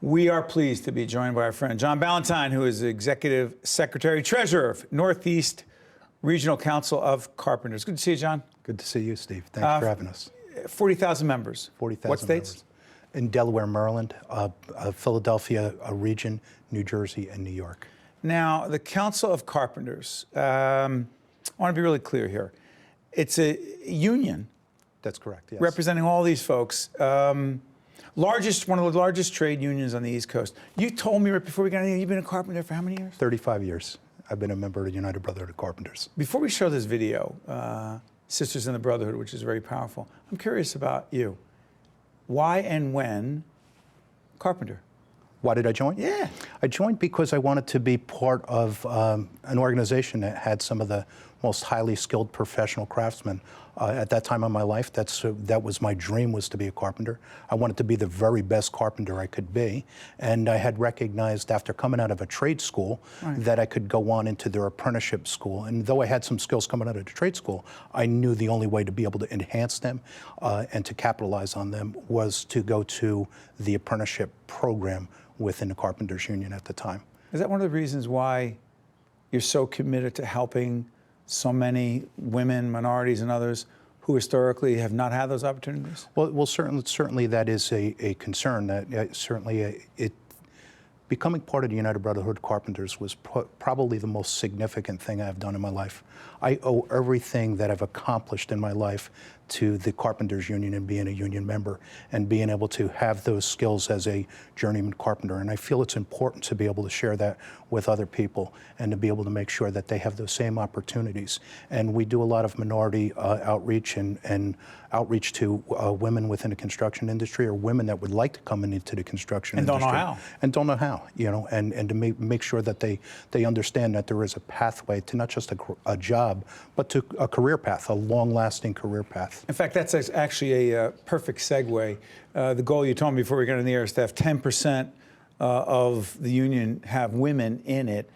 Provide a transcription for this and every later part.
We are pleased to be joined by our friend John Ballantyne, who is the Executive Secretary Treasurer of Northeast Regional Council of Carpenters. Good to see you, John. Good to see you, Steve. Thanks for having us. 40,000 members. 40,000 What states? members. In Delaware, Maryland, Philadelphia, region, New Jersey, and New York. Now, the Council of Carpenters, I want to be really clear here. It's a union. That's correct, yes. Representing all these folks. One of the largest trade unions on the East Coast. You told me right before we got in here, you've been a carpenter for how many years? 35 years. I've been a member of the United Brotherhood of Carpenters. Before we show this video, Sisters in the Brotherhood, which is very powerful, I'm curious about you. Why and when carpenter? Why did I join? Yeah. I joined because I wanted to be part of an organization that had some of the most highly skilled professional craftsmen. At that time in my life, that was my dream, was to be a carpenter. I wanted to be the very best carpenter I could be. And I had recognized after coming out of a trade school that I could go on into their apprenticeship school. And though I had some skills coming out of the trade school, I knew the only way to be able to enhance them and to capitalize on them was to go to the apprenticeship program within the Carpenters Union at the time. Is that one of the reasons why you're so committed to helping so many women, minorities, and others who historically have not had those opportunities? Well, certainly that is a concern. Becoming part of the United Brotherhood Carpenters was probably the most significant thing I've done in my life. I owe everything that I've accomplished in my life to the Carpenters Union and being a union member and being able to have those skills as a journeyman carpenter. And I feel it's important to be able to share that with other people and to be able to make sure that they have those same opportunities. And we do a lot of minority outreach and outreach to women within the construction industry or women that would like to come into the construction industry. And don't know how. And don't know how, you know, and to make sure that they understand that there is a pathway to not just a job, but to a career path, a long-lasting career path. In fact, that's actually a perfect segue. The goal you told me before we got in the air is to have 10% of the union have women in it,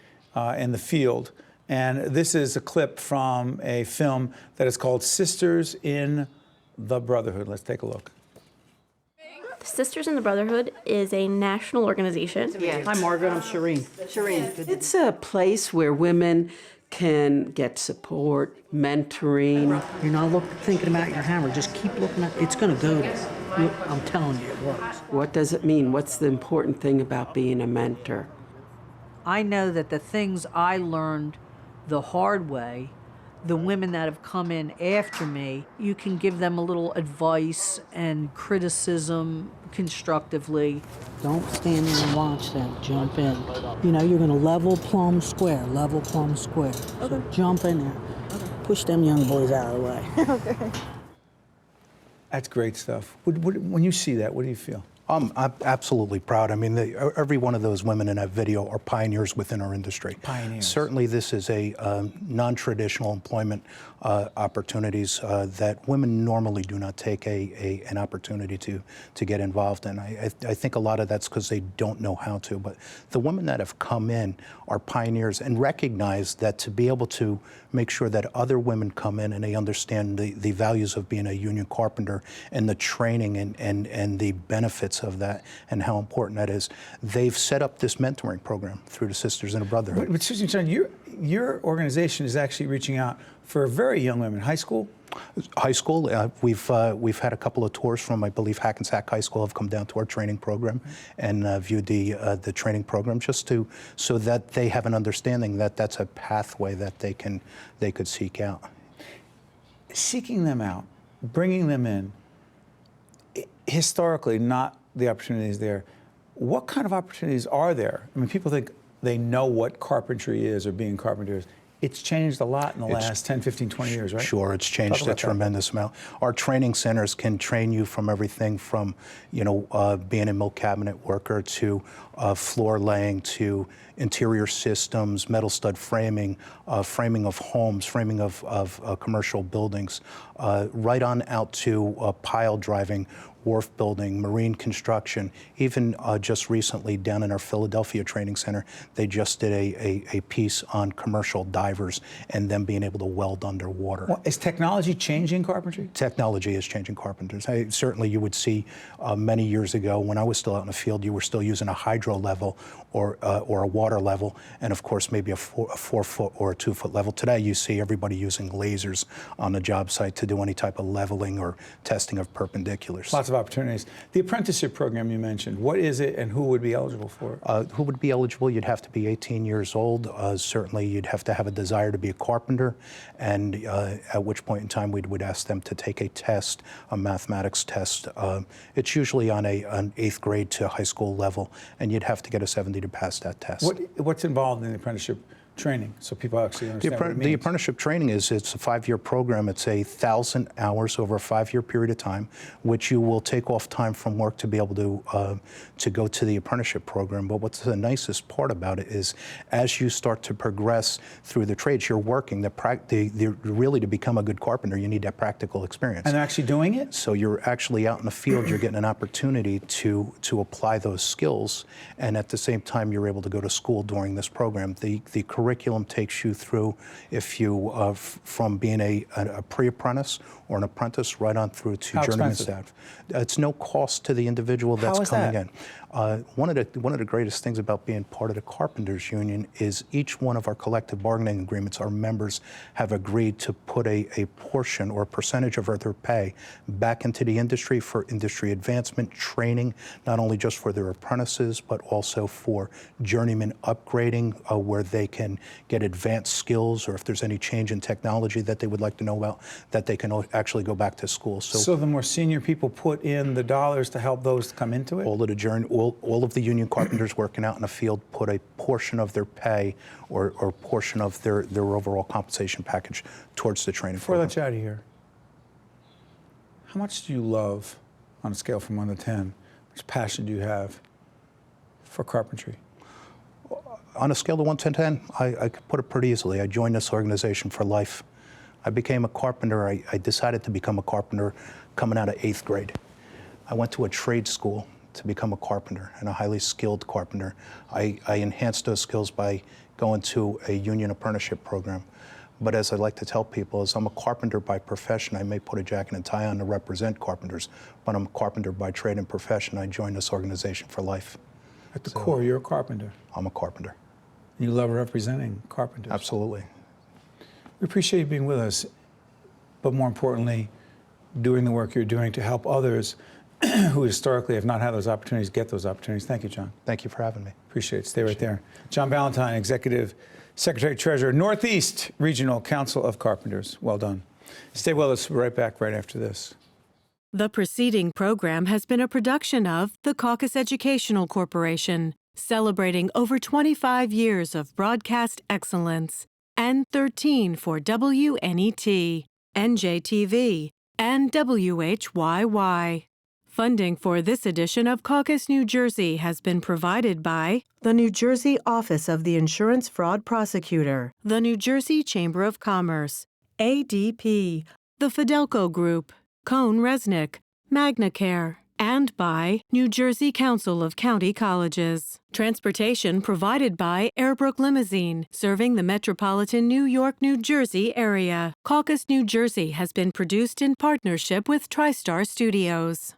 in the field. And this is a clip from a film that is called Sisters in the Brotherhood. Let's take a look. The Sisters in the Brotherhood is a national organization. Yeah. Hi, Margaret. I'm Shireen. It's a place where women can get support, mentoring. You're not thinking about your hammer. Just keep looking at it. It's going to go there. I'm telling you, it works. What does it mean? What's the important thing about being a mentor? I know that the things I learned the hard way, the women that have come in after me, you can give them a little advice and criticism constructively. Don't stand there and watch them. Jump in. You know, you're going to level plumb square. Okay. So jump in there. Okay. Push them young boys out of the way. Okay. That's great stuff. When you see that, what do you feel? I'm absolutely proud. I mean, every one of those women in that video are pioneers within our industry. Pioneers. Certainly, this is a non-traditional employment opportunities that women normally do not take an opportunity to get involved in. I think a lot of that's because they don't know how to. But the women that have come in are pioneers and recognize that to be able to make sure that other women come in and they understand the values of being a union carpenter and the training and the benefits of that and how important that is. They've set up this mentoring program through the Sisters in the Brotherhood. But Susan, John, your organization is actually reaching out for very young women, high school? High school, we've had a couple of tours from, I believe, Hackensack High School have come down to our training program and viewed the training program just so that they have an understanding that that's a pathway that they could seek out. Seeking them out, bringing them in, historically, not the opportunities there. What kind of opportunities are there? I mean, people think they know what carpentry is or being carpenters. It's changed a lot in the last 10, 15, 20 years, right? Sure, it's changed a tremendous amount. Our training centers can train you from everything from, being a mill cabinet worker to floor laying to interior systems, metal stud framing, framing of homes, framing of commercial buildings, right on out to pile driving, wharf building, marine construction. Even just recently down in our Philadelphia Training Center, they just did a piece on commercial divers and them being able to weld underwater. Well, is technology changing carpentry? Technology is changing carpenters. Certainly you would see many years ago when I was still out in the field, you were still using a hydro level or a water level, and of course maybe a 4-foot or a 2-foot level. Today you see everybody using lasers on the job site to do any type of leveling or testing of perpendiculars. Lots of opportunities. The apprenticeship program you mentioned, what is it and who would be eligible for it? Who would be eligible? You'd have to be 18 years old. Certainly you'd have to have a desire to be a carpenter, and at which point in time we would ask them to take a test, a mathematics test. It's usually on an 8th grade to high school level, and you'd have to get a 70 to pass that test. What's involved in the apprenticeship training, so people actually understand what it means? The apprenticeship training it's a 5-year program. It's 1,000 hours over a 5-year period of time, which you will take off time from work to be able to go to the apprenticeship program. But what's the nicest part about it is, as you start to progress through the trades, you're working. Really, to become a good carpenter, you need that practical experience. And actually doing it? So you're actually out in the field. You're getting an opportunity to apply those skills, and at the same time, you're able to go to school during this program. The curriculum takes you through, if you from being a pre-apprentice or an apprentice right on through to journeyman staff. It's no cost to the individual that's coming in. One of the greatest things about being part of the Carpenters Union is each one of our collective bargaining agreements, our members have agreed to put a portion or a percentage of their pay back into the industry for industry advancement, training, not only just for their apprentices, but also for journeyman upgrading, where they can get advanced skills, or if there's any change in technology that they would like to know about, that they can actually go back to school. So the more senior people put in the dollars to help those come into it? All of the union carpenters working out in the field put a portion of their pay or portion of their overall compensation package towards the training Before I program. let you out of here, how much do you love, on a scale from 1 to 10, how much passion do you have for carpentry? On a scale of 1 to 10, I could put it pretty easily. I joined this organization for life. I became a carpenter. I decided to become a carpenter coming out of 8th grade. I went to a trade school to become a carpenter, and a highly skilled carpenter. I enhanced those skills by going to a union apprenticeship program. But as I like to tell people, is I'm a carpenter by profession. I may put a jacket and tie on to represent carpenters, but I'm a carpenter by trade and profession. I joined this organization for life. At the core, you're a carpenter. I'm a carpenter. You love representing carpenters. Absolutely. We appreciate you being with us, but more importantly, doing the work you're doing to help others who historically have not had those opportunities get those opportunities. Thank you, John. Thank you for having me. Appreciate it. Stay right there. John Ballantyne, Executive Secretary Treasurer, Northeast Regional Council of Carpenters. Well done. Stay with us. We'll be right back right after this. The preceding program has been a production of the Caucus Educational Corporation, celebrating over 25 years of broadcast excellence, and 13 for WNET, NJTV, and WHYY. Funding for this edition of Caucus New Jersey has been provided by the New Jersey Office of the Insurance Fraud Prosecutor, the New Jersey Chamber of Commerce, ADP, the Fidelco Group, Cone Resnick, MagnaCare, and by New Jersey Council of County Colleges. Transportation provided by Airbrook Limousine, serving the metropolitan New York, New Jersey area. Caucus New Jersey has been produced in partnership with TriStar Studios.